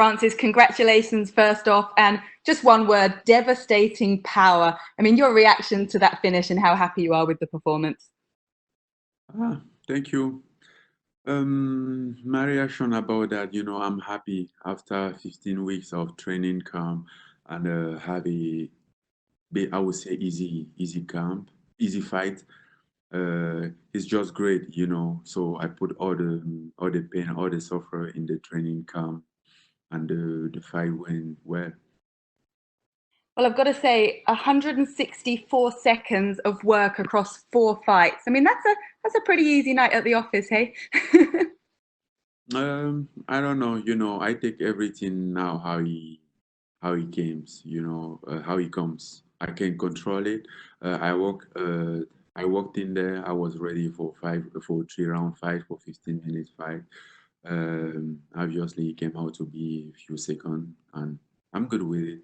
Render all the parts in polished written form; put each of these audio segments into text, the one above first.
Francis, congratulations first off, and just one word, devastating power. I mean, your reaction to that finish and how happy you are with the performance. Thank you. My reaction about that, I'm happy after 15 weeks of training camp and have I would say easy camp, easy fight. It's just great, So I put all the pain, all the suffer in the training camp, and the fight went well. Well, I've got to say, 164 seconds of work across 4 fights. I mean, that's a pretty easy night at the office, hey? I don't know, I take everything now how he comes, how he comes. I can control it. I walked in there. I was ready for 3 round fight, for 15 minutes fight. Obviously, it came out to be a few seconds, and I'm good with it.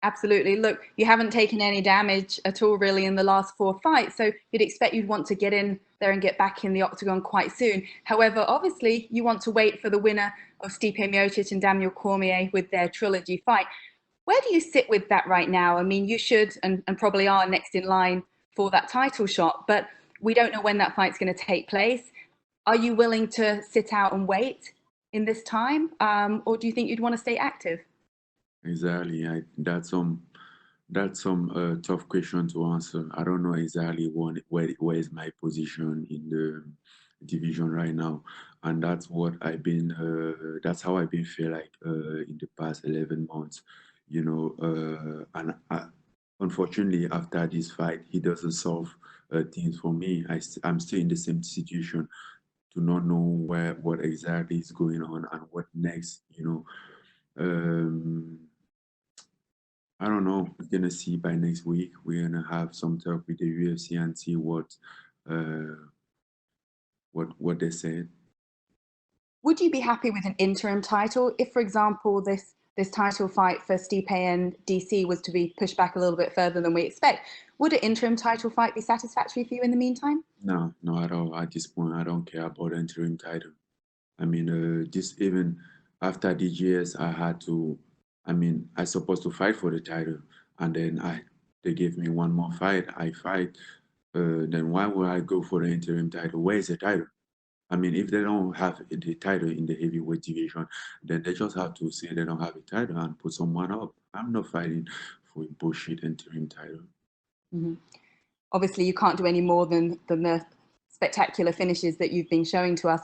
Absolutely. Look, you haven't taken any damage at all really in the last 4 fights, so you'd expect you'd want to get in there and get back in the octagon quite soon. However, obviously, you want to wait for the winner of Stipe Miocic and Daniel Cormier with their trilogy fight. Where do you sit with that right now? I mean, you should and probably are next in line for that title shot, but we don't know when that fight's going to take place. Are you willing to sit out and wait in this time, or do you think you'd want to stay active? Exactly. That's some tough question to answer. I don't know exactly where is my position in the division right now, and that's what I've been. That's how I've been feel like in the past 11 months, unfortunately, after this fight, he doesn't solve things for me. I'm still in the same situation to not know what exactly is going on and what next. Um, I don't know. We're gonna see by next week. We're gonna have some talk with the UFC and see uh, what they said. Would you be happy with an interim title if, for example, this title fight for Stipe and DC was to be pushed back a little bit further than we expect? Would an interim title fight be satisfactory for you in the meantime? No, at all. At this point, I don't care about the interim title. I mean, just even after DGS, I had to. I mean, I supposed to fight for the title, and then they gave me one more fight. I fight. Then why would I go for the interim title? Where is the title? I mean, if they don't have the title in the heavyweight division, then they just have to say they don't have a title and put someone up. I'm not fighting for a bullshit interim title. Mm-hmm. Obviously, you can't do any more than the spectacular finishes that you've been showing to us.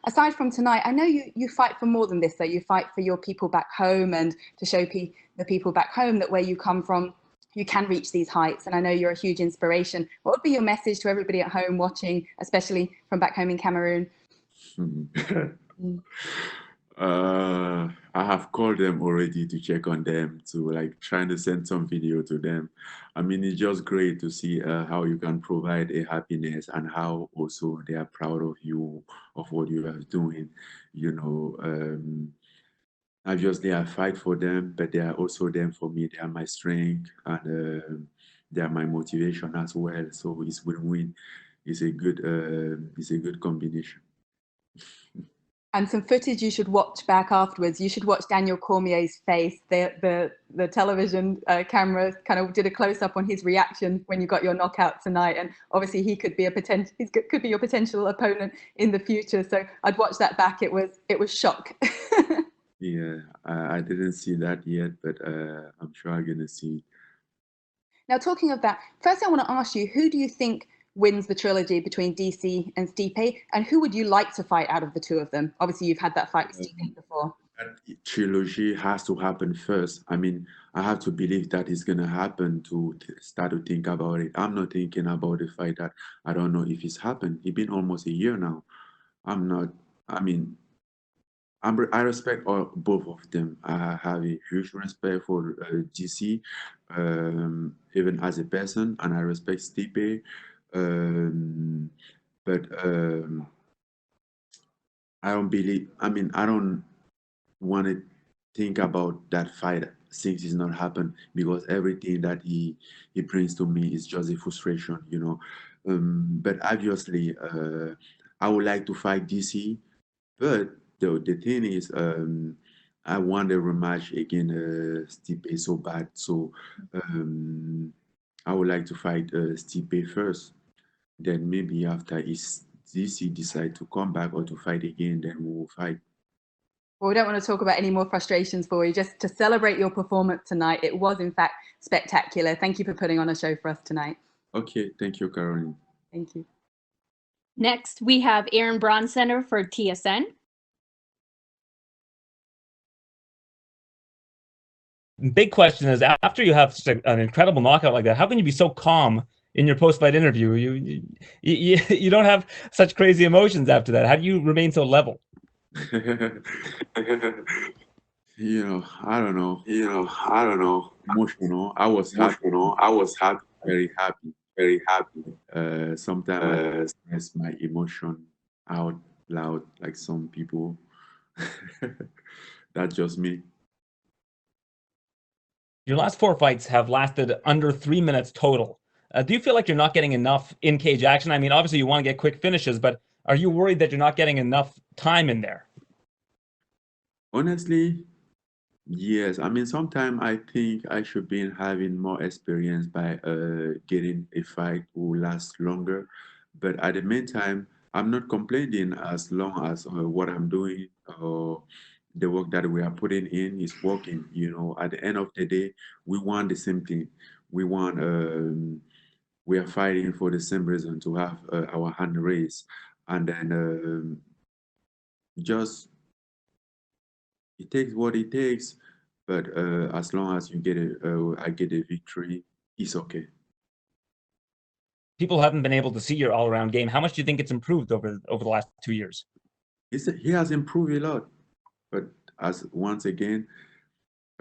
Aside from tonight, I know you fight for more than this, though. You fight for your people back home and to show the people back home that where you come from, you can reach these heights. And I know you're a huge inspiration. What would be your message to everybody at home watching, especially from back home in Cameroon? I have called them already to check on them, to like trying to send some video to them. I mean, it's just great to see how you can provide a happiness and how also they are proud of you, of what you are doing. Obviously, I fight for them, but they are also them for me. They are my strength and they are my motivation as well. So it's win-win. It's a good combination. And some footage you should watch back afterwards. You should watch Daniel Cormier's face. The television camera kind of did a close up on his reaction when you got your knockout tonight. And obviously he could be your potential opponent in the future. So I'd watch that back. It was shock. Yeah, I didn't see that yet, but I'm sure I'm gonna see. Now, talking of that, first I want to ask you, who do you think wins the trilogy between DC and Stipe, and who would you like to fight out of the two of them? Obviously, you've had that fight with Stipe before. That trilogy has to happen first. I mean, I have to believe that it's gonna happen to start to think about it. I'm not thinking about the fight that I don't know if it's happened. It's been almost a year now. I'm not. I mean, I respect both of them. I have a huge respect for GC, even as a person, and I respect Stipe. Um, but I don't believe. I mean, I don't want to think about that fight since it's not happened, because everything that he brings to me is just a frustration. But obviously, I would like to fight DC, but the thing is, I want a rematch against Stipe so bad. So I would like to fight Stipe first. Then maybe after DC decide to come back or to fight again, then we will fight. Well, we don't want to talk about any more frustrations for you. Just to celebrate your performance tonight. It was, in fact, spectacular. Thank you for putting on a show for us tonight. Okay, thank you, Caroline. Thank you. Next, we have Aaron Bronsteiner for TSN. Big question is, after you have such an incredible knockout like that, how can you be so calm in your post-fight interview? You don't have such crazy emotions after that. How do you remain so level? I don't know. Emotional. I was happy. Very happy. Sometimes I express my emotion out loud, like some people. That's just me. Your last 4 fights have lasted under 3 minutes total. Do you feel like you're not getting enough in-cage action? I mean, obviously you want to get quick finishes, but are you worried that you're not getting enough time in there? Honestly, yes. I mean, sometimes I think I should be having more experience by getting a fight will last longer. But at the meantime, I'm not complaining as long as what I'm doing or the work that we are putting in is working. At the end of the day, we want the same thing. We want, we are fighting for the same reason to have our hand raised. And then just it takes what it takes, but as long as I get a victory, it's okay. People haven't been able to see your all-around game. How much do you think it's improved over the last 2 years? He has improved a lot, but as once again,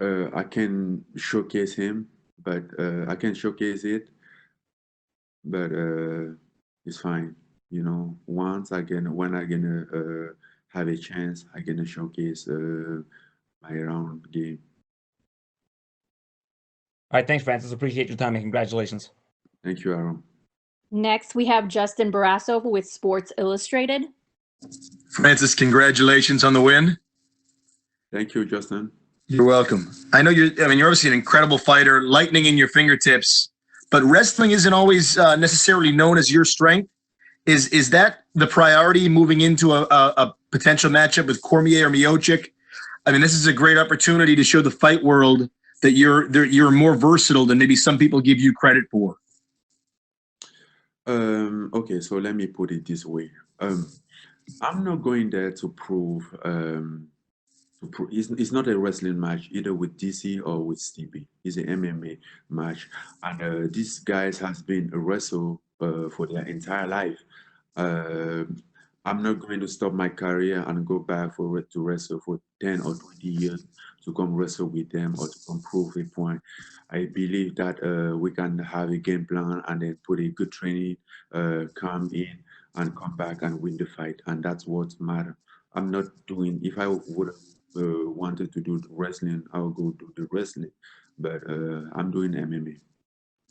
I can showcase him, but I can showcase it, but it's fine. Once again, when I gonna have a chance, I gonna showcase my round game. All right, thanks, Francis. Appreciate your time and congratulations. Thank you, Aaron. Next, we have Justin Barrasso with Sports Illustrated. Francis, congratulations on the win. Thank you, Justin. You're welcome. I know you're obviously an incredible fighter, lightning in your fingertips, but wrestling isn't always necessarily known as your strength. Is that the priority moving into a potential matchup with Cormier or Miocic? I mean, this is a great opportunity to show the fight world that you're more versatile than maybe some people give you credit for. Okay, so let me put it this way. I'm not going there to prove it's not a wrestling match either with DC or with Stevie. It's an MMA match, and these guys has been a wrestle for their entire life. I'm not going to stop my career and go back to wrestle for 10 or 20 years to come wrestle with them or to come prove a point. I believe that we can have a game plan and then put a good training, come in and come back and win the fight, and that's what matters. I'm not doing. If I would wanted to do wrestling, I would go do the wrestling, but I'm doing MMA.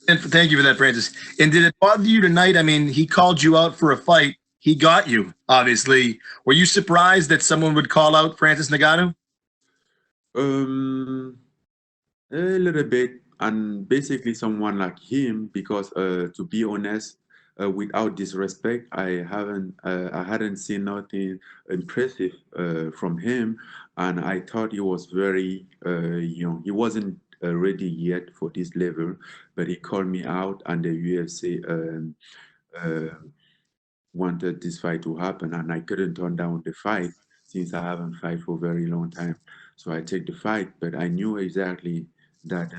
And thank you for that, Francis. And did it bother you tonight? I mean, he called you out for a fight. He got you, obviously. Were you surprised that someone would call out Francis Ngannou? A little bit, and basically someone like him, because to be honest, without disrespect, I hadn't seen nothing impressive from him, and I thought he was very young. He wasn't ready yet for this level, but he called me out, and the UFC wanted this fight to happen, and I couldn't turn down the fight since I haven't fight for a very long time. So I take the fight, but I knew exactly that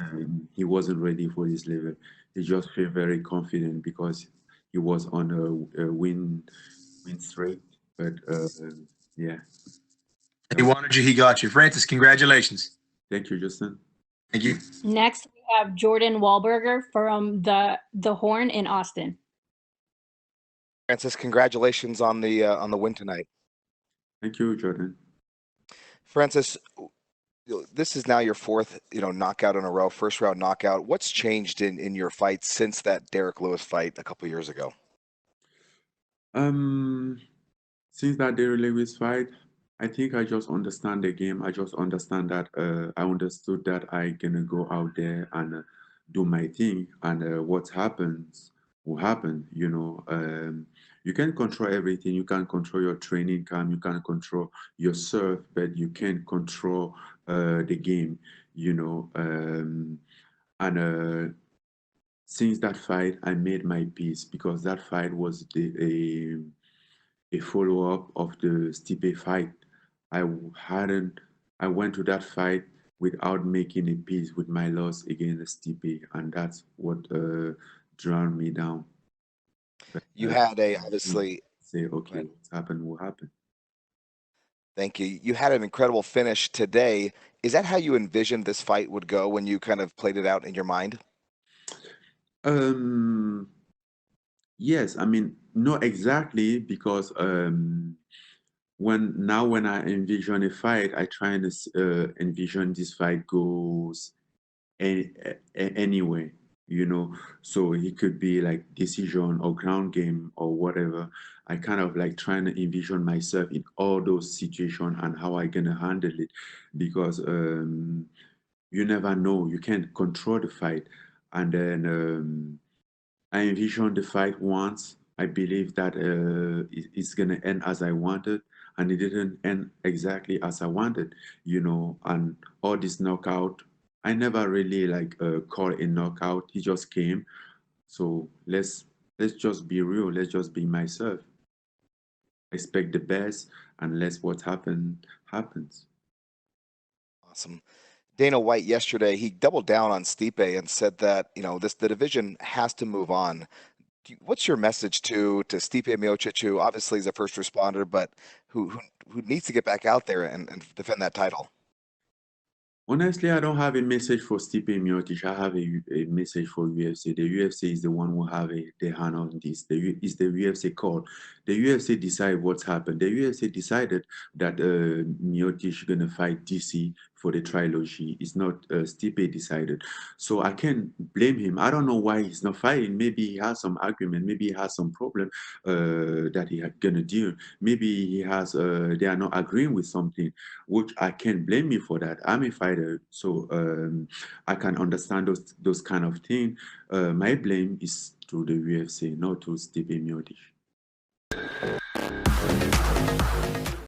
he wasn't ready for this level. He just felt very confident because he was on a win streak. But yeah. He wanted you, he got you. Francis, congratulations. Thank you, Justin. Thank you. Next, we have Jordan Wahlburger from the Horn in Austin. Francis, congratulations on the win tonight. Thank you, Jordan. Francis, this is now your fourth, knockout in a row, first round knockout. What's changed in your fight since that Derek Lewis fight a couple years ago? Since that Derek Lewis fight, I think I just understand the game. I just understand that I understood that I gonna go out there and do my thing, and what happens will happen. You can control everything. You can control your training camp. You can control your serve, but you can't control the game. And since that fight, I made my peace, because that fight was a follow-up of the Stipe fight. I hadn't. I went to that fight without making a peace with my loss against Stipe, and that's what drowned me down. But, You had a I obviously. say, okay, Right. what's happened will happen. Thank you. You had an incredible finish today. Is that how you envisioned this fight would go when you kind of played it out in your mind? Yes, I mean, not exactly, because when I envision a fight, I try to envision this fight goes anyway, so it could be like decision or ground game or whatever. I kind of like trying to envision myself in all those situations and how I gonna handle it, because you never know, you can't control the fight. And then I envisioned the fight once. I believe that it's gonna end as I wanted, and it didn't end exactly as I wanted, and all this knockout, I never really like called a knockout. He just came. So let's just be real. Let's just be myself. Expect the best, and let what happens. Awesome. Dana White yesterday, he doubled down on Stipe and said that, the division has to move on. What's your message to Stipe Miocic, who obviously is a first responder, but who needs to get back out there and defend that title? Honestly, I don't have a message for Stipe Miocic. I have a message for UFC. The UFC is the one who have the hand on this. It's the UFC call. The UFC decide what's happened. The UFC decided that Miocic gonna fight DC for the trilogy. It's not Stipe decided. So I can't blame him. I don't know why he's not fighting. Maybe he has some argument. Maybe he has some problem that he gonna deal. Maybe he has they are not agreeing with something, which I can't blame me for that. I'm a fighter, so I can understand those kind of things. My blame is to the UFC, not to Stipe Miocic.